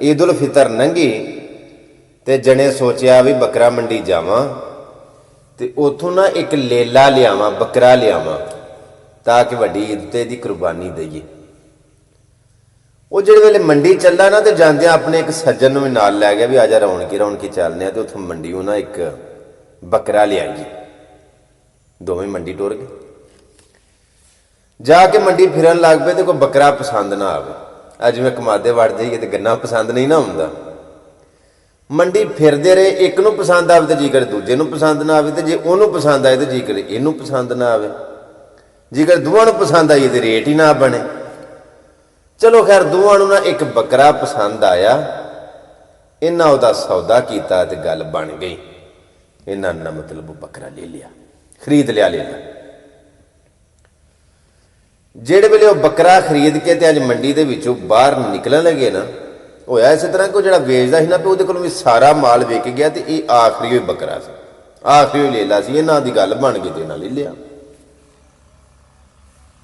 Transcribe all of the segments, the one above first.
ईद उल फितर लंघी तो जने सोचा भी बकरा मंडी जावां ते उथों ना एक लेला लियावां, बकरा लियावां ताकि वड्डी ईद ते दी कुर्बानी दईए। वो जिहड़े वेले मंडी चला ना तो जांदियां अपने एक सज्जन भी नाल लै गया भी आजा रौनकी चलने तो उथों मंडी ना एक बकरा लियाई। दोवें मंडी टुर गए, जाके मंडी फिरन लग पे तो कोई बकरा पसंद ना आवे। अज जिवें कमादे वड़ जाइए तो गन्ना पसंद नहीं ना आउंदा। मंडी फिरदे रहे, एक नूं पसंद आवे तो जी करे दूजे नूं पसंद ना आवे, तो जे उहनूं पसंद आए तो जी करे इहनूं पसंद ना आवे, जी करे दोवां नूं पसंद आई तो रेट ही ना बने। चलो खैर दोवां नूं ना एक बकरा पसंद आया, इन्हां उहदा सौदा कीता ते गल बन गई। इन्हां ना मतलब बकरा ले लिया, खरीद लिया लेला। जिहड़े वेले वो बकरा खरीद के ते अज मंडी दे विचों बाहर निकलन लगे ना, होया इस तरह को जिहड़ा वेचदा सी ना उहदे कोलों भी सारा माल विक गया ते ये आखिरी होई बकरा सी, आखिरी होई लेला सी। इन्हां दी गल बन गई ते इन्हां ले लिया।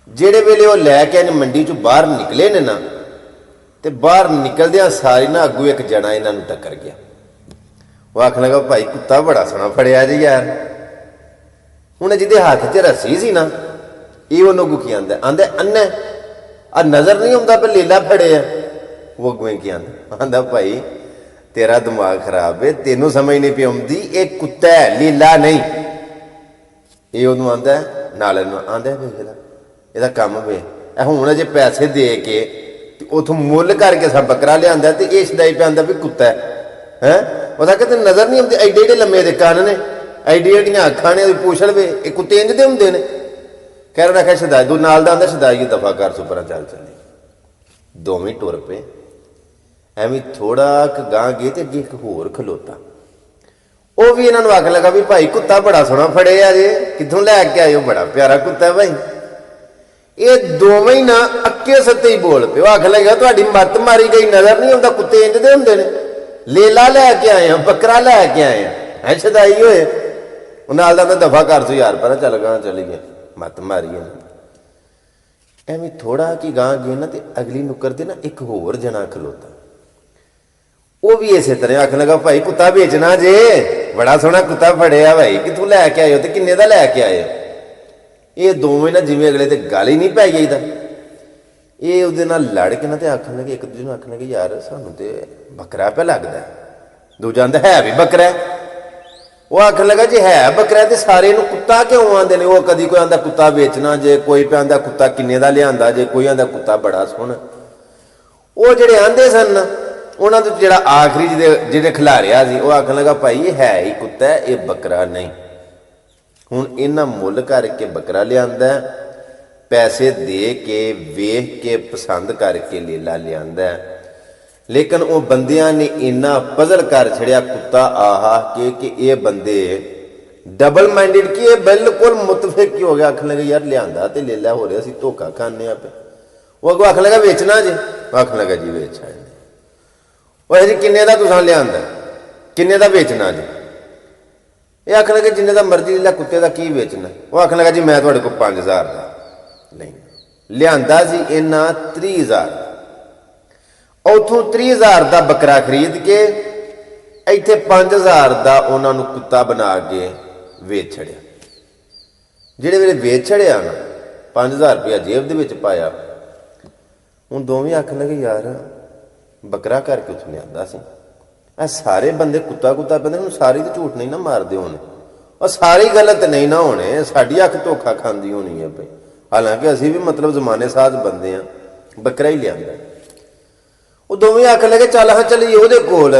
जिहड़े वेले वो लैके अज मंडी चों बाहर निकले ने ना ते बाहर निकलदियां सारी ना अगू एक जना इन्हां नूं टक्कर गया। वो आखन लगा भाई कुत्ता बड़ा सोहना फड़िया जी यार। हुण जिहदे हत्थ च रस्सी सी ना ये उन्होंने की आंदा आंदा अन्ना आ नज़र नहीं आउंदा पर लेला फड़े आ। वो अगुएं की आंदा भाई तेरा दिमाग खराब है, तेनों समझ नहीं पई आउंदी, एक कुत्ता है लेला नहीं। ये उन्होंने आंदा नाल आंदा ਇਹਦਾ ਕੰਮ ਵੇ ਹੁਣ ਜੇ पैसे दे के उथों मुल करके सब बकरा लिया तो ये छदाई पे आंदा भी कुत्ता है। वो कहते नज़र नहीं आते एडे एडे लम्मे दे कान ने, एडी एडियां अखां ने, पूछल वे ये कुत्ते इंज दे हुंदे ने। कह रहा है छदाई दू नाल दा आंदा छदाई दफा कर सुपरा चल चले। दोवें टुर पे एवं थोड़ा क गां गए तो अगे एक होर खलोता। वो भी इन्होंने आखन लगा भी भाई कुत्ता बड़ा सोहना फड़े आ जे, कितों लैके आए हो, बड़ा प्यारा कुत्ता है भाई। ये दोवें ही ना अक्के सत्ते ही बोल पे। आखन लगा तुहाडी मत मारी गई, नज़र नहीं आउंदा कुत्ते इंज दे हुंदे ने, लेला लैके आए हैं, बकरा लैके आए हैं छदाई होए। नाल दा दफा कर सो यार पर चल गां चली गए, मत मारी। एवं थोड़ा कि गां गए ना तो अगली नुक्कर दे ना एक होर जना खलोता। वो भी इस तरह आखन लगा भाई कुत्ता बेचना जे, बड़ा सोहना कुत्ता फड़िया भाई, कितों लैके आए हो तो किन्ने दा लैके आए हो। ये दोवें ना जिवें अगले ते गल ही नहीं पै गई। ये उहदे नाल लड़ के ना ते आखन लगे, एक दूजे नूं आखन लगे यार सानूं ते बकरा पे लगदा। दूजा आंदा है भी बकरा है। वो आखन लगा जी है बकरा तो सारे नूं कुत्ता क्यों आंदे ने। वो कदी कोई आंदा कुत्ता बेचना जे, कोई पे आंदा कुत्ता किन्ने दा लिआंदा जे, कोई आंदा कुत्ता बड़ा सोहना। वो जिहड़े आंदे सन ना उन्हां तो जिहड़ा आखिरी जिहड़े खिलारिया सी वो आखन लगा भाई ये है ही कुत्ता है, ये बकरा नहीं। हुण इन्हां मुल करके बकरा लिआंदा, पैसे दे के वेख के पसंद करके लेला लिआंदा। लेकिन वो बंदियां ने इन्ना पजल कर छड़िया कुत्ता आहा कि ये बंदे डबल माइंडेड कि ये बिल्कुल मुतफिक ही हो गया। आखन लगे यार लिआंदा तो लेला हो रहा, असीं धोखा खाने पे। वो अगों आखन लगा बेचना जे, आखन लगा जी बेच आए। वो जी किन्ने दा तुसां लिआंदा, किन्ने दा बेचना जी। ये आखन लगे जिन्ने दा मर्जी लेला, कुत्ते का की बेचना। वो आखन लगा जी मैं तुहाडे कोल 5000 का नहीं लिआंदा सी, इन्हां 30,000 उथों 30,000 का बकरा खरीद के इत्थे 5,000 का उन्होंने कुत्ता बना के वेच छड़िया। जिहड़े वेले वेच छड़िया ना 5,000 रुपया जेब दे विच पाया। हुण दोवें आखन लगे यार बकरा करके उथों लिआंदा सी, आ सारे बंदे कुत्ता कुत्ता पहनदे, हुण सारे तो झूठ नहीं ना मारदे होने, और सारे गलत नहीं ना होने, साडी अख धोखा खांदी होनी है भाई। हालांकि असीं भी मतलब जमाने साज बंदे आ, बकरा ही लिआंदा। वो दोवें आखन लगे चल हाँ चलीए ਉਹਦੇ ਕੋਲ,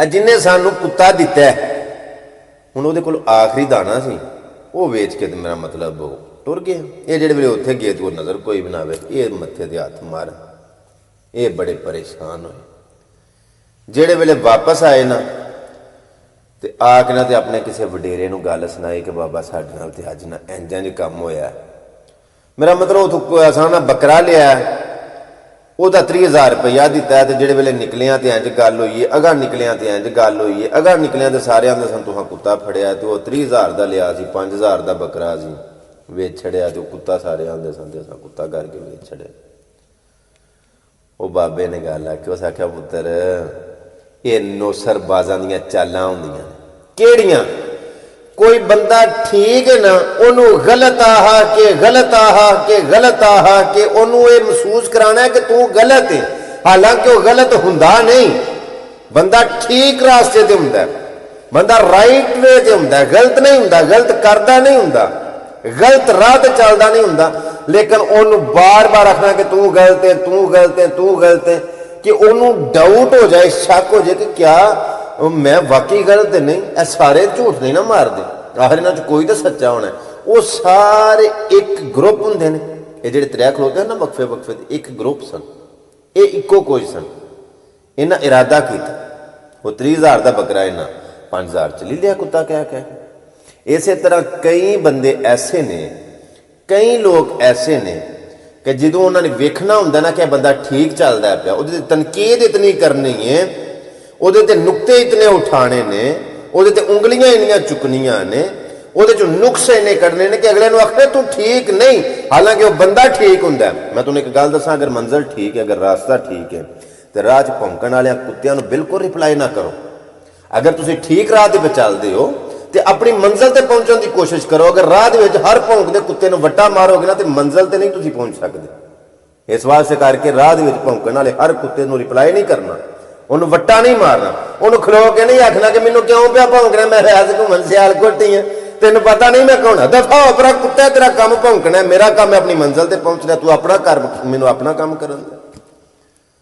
जिन्हें सानू कुत्ता दिता है। हुण ਉਹਦੇ ਕੋਲ आखिरी दाना सी, वो वेच के मेरा मतलब वो टुर गया। ये जिहड़े वेले उत्थे गए तो नज़र कोई भी ना आवे, ये मत्थे ते हत्थ मार, ये बड़े परेशान होए। जिहड़े वेले वापस आए ना ते आके ना ते अपने किसी वडेरे नूं गल सुनाई कि बाबा साडे नाल ते अज ना इंज इंज काम होया। मेरा मतलब उत्थों असां ना बकरा लिया, ਉਹਦਾ 30,000 रुपया दिता है। तो जिहड़े वेले निकलिया तो इंज गल हुई है, अगां निकलिया तो इंज गल हुई है, अगां निकलिया तो सारे आंदे सन तुहां कुत्ता फड़िया। तो 30,000 का लिया सी, 5,000 का बकरा सी वेच छड़िया। तो कुत्ता सारे आंदे सन ते असां कुत्ता करके वेच छड़िया। ਉਹ ਬਾਬੇ ਨੇ ਗੱਲ ਆਖੀ, ਉਸ ਆਖਿਆ ਪੁੱਤਰ ਇਹ ਨੌਸਰਬਾਜ਼ਾਂ ਦੀਆਂ ਚਾਲਾਂ ਹੁੰਦੀਆਂ ਨੇ। ਕਿਹੜੀਆਂ? ਕੋਈ ਬੰਦਾ ਠੀਕ ਹੈ ਨਾ, ਉਹਨੂੰ ਗਲਤ ਆਹਾ ਕੇ ਗਲਤ ਆਹਾ ਕੇ ਗਲਤ ਆਹਾ ਕੇ ਉਹਨੂੰ ਇਹ ਮਹਿਸੂਸ ਕਰਾਣਾ ਕਿ ਤੂੰ ਗਲਤ ਹੈ, ਹਾਲਾਂਕਿ ਉਹ ਗਲਤ ਹੁੰਦਾ ਨਹੀਂ। ਬੰਦਾ ਠੀਕ ਰਾਸਤੇ ਤੇ ਹੁੰਦਾ, ਬੰਦਾ ਰਾਈਟ ਵੇ ਤੇ ਹੁੰਦਾ, ਗਲਤ ਨਹੀਂ ਹੁੰਦਾ, ਗਲਤ ਕਰਦਾ ਨਹੀਂ ਹੁੰਦਾ, ਗਲਤ ਰਾਹ ਤੇ ਚੱਲਦਾ ਨਹੀਂ ਹੁੰਦਾ। ਲੇਕਿਨ ਉਹਨੂੰ ਬਾਰ-ਬਾਰ ਆਖਣਾ ਕਿ ਤੂੰ ਗਲਤ ਹੈ, ਤੂੰ ਗਲਤ ਹੈ, ਤੂੰ ਗਲਤ ਹੈ, ਕਿ ਉਹਨੂੰ ਡਾਊਟ ਹੋ ਜਾਏ, ਸ਼ੱਕ ਹੋ ਜਾਏ ਕਿ ਕਿਆ ਮੈਂ ਵਾਕਈ ਗਲਤ ਨਹੀਂ, ਇਹ ਸਾਰੇ ਝੂਠ ਨਹੀਂ ਨਾ ਮਾਰਦੇ, ਆਖਰ ਇਹਨਾਂ 'ਚ ਕੋਈ ਤਾਂ ਸੱਚਾ ਹੋਣਾ। ਉਹ ਸਾਰੇ ਇੱਕ ਗਰੁੱਪ ਹੁੰਦੇ ਨੇ, ਇਹ ਜਿਹੜੇ ਤ੍ਰੈ ਖਲੋਤੇ ਨਾ ਵਕਫੇ ਵਕਫੇ ਦੇ ਇੱਕ ਗਰੁੱਪ ਸਨ, ਇਹ ਇੱਕੋ ਕੋਈ ਸਨ। ਇਹਨਾਂ ਇਰਾਦਾ ਕੀਤਾ, ਉਹ 30,000 ਦਾ ਬੱਕਰਾ ਇਹਨਾਂ 5,000 ਚ ਲੈ ਲਿਆ ਕੁੱਤਾ ਕਹਿ ਕੇ। ਇਸੇ ਤਰ੍ਹਾਂ ਕਈ ਬੰਦੇ ਐਸੇ ਨੇ, ਕਈ ਲੋਕ ਐਸੇ ਨੇ ਕਿ ਜਦੋਂ ਉਹਨਾਂ ਨੇ ਵੇਖਣਾ ਹੁੰਦਾ ਨਾ ਕਿ ਇਹ ਬੰਦਾ ਠੀਕ ਚੱਲਦਾ ਪਿਆ, ਉਹਦੇ ਤੇ ਤਨਕੀਦ ਇਤਨੀ ਕਰਨੀ ਹੈ, ਉਹਦੇ ਤੇ ਨੁਕਤੇ ਇਤਨੇ ਉਠਾਣੇ ਨੇ, ਉਹਦੇ ਤੇ ਉਂਗਲੀਆਂ ਇੰਨੀਆਂ ਚੁੱਕਣੀਆਂ ਨੇ, ਉਹਦੇ ਚੋਂ ਨੁਕਸ ਇੰਨੇ ਕੱਢਣੇ ਨੇ ਕਿ ਅਗਲੇ ਨੂੰ ਆਖੇ ਤੂੰ ਠੀਕ ਨਹੀਂ, ਹਾਲਾਂਕਿ ਉਹ ਬੰਦਾ ਠੀਕ ਹੁੰਦਾ। ਮੈਂ ਤੁਹਾਨੂੰ ਇੱਕ ਗੱਲ ਦੱਸਾਂ, ਅਗਰ ਮੰਜ਼ਲ ਠੀਕ ਹੈ, ਅਗਰ ਰਾਸਤਾ ਠੀਕ ਹੈ, ਤੇ ਰਾਹ 'ਚ ਭੌਂਕਣ ਵਾਲਿਆਂ ਕੁੱਤਿਆਂ ਨੂੰ ਬਿਲਕੁਲ ਰਿਪਲਾਈ ਨਾ ਕਰੋ। ਅਗਰ ਤੁਸੀਂ ਠੀਕ ਰਾਹ 'ਤੇ ਚੱਲਦੇ ਹੋ ਤੇ ਆਪਣੀ ਮੰਜ਼ਿਲ ਤੇ ਪਹੁੰਚਣ ਦੀ ਕੋਸ਼ਿਸ਼ ਕਰੋ। ਅਗਰ ਰਾਹ ਦੇ ਵਿੱਚ ਹਰ ਭੌਂਕਦੇ ਕੁੱਤੇ ਨੂੰ ਵੱਟਾ ਮਾਰੋਗੇ ਨਾ ਤੇ ਮੰਜ਼ਿਲ ਤੇ ਨਹੀਂ ਤੁਸੀਂ ਪਹੁੰਚ ਸਕਦੇ। ਇਸ ਵਾਸਤੇ ਕਰਕੇ ਰਾਹ ਦੇ ਵਿੱਚ ਭੌਂਕਣ ਵਾਲੇ ਹਰ ਕੁੱਤੇ ਨੂੰ ਰਿਪਲਾਈ ਨਹੀਂ ਕਰਨਾ, ਉਹਨੂੰ ਵੱਟਾ ਨਹੀਂ ਮਾਰਨਾ, ਉਹਨੂੰ ਖਲੋ ਕੇ ਨਹੀਂ ਆਖਣਾ ਕਿ ਮੈਨੂੰ ਕਿਉਂ ਪਿਆ ਭੌਂਕਣਾ, ਮੈਂ ਰਿਆਜ਼ ਘੁੰਮਣ ਸਿਆਲ ਕੋਟੀ ਆ, ਤੈਨੂੰ ਪਤਾ ਨਹੀਂ ਮੈਂ ਕੌਣ। ਦਫਾ ਹੋ ਪਰਾ ਕੁੱਤਾ, ਤੇਰਾ ਕੰਮ ਭੌਂਕਣਾ, ਮੇਰਾ ਕੰਮ ਹੈ ਆਪਣੀ ਮੰਜ਼ਿਲ ਤੇ ਪਹੁੰਚਣਾ, ਤੂੰ ਆਪਣਾ ਕਰ, ਮੈਨੂੰ ਆਪਣਾ ਕੰਮ ਕਰਨ ਦੇ।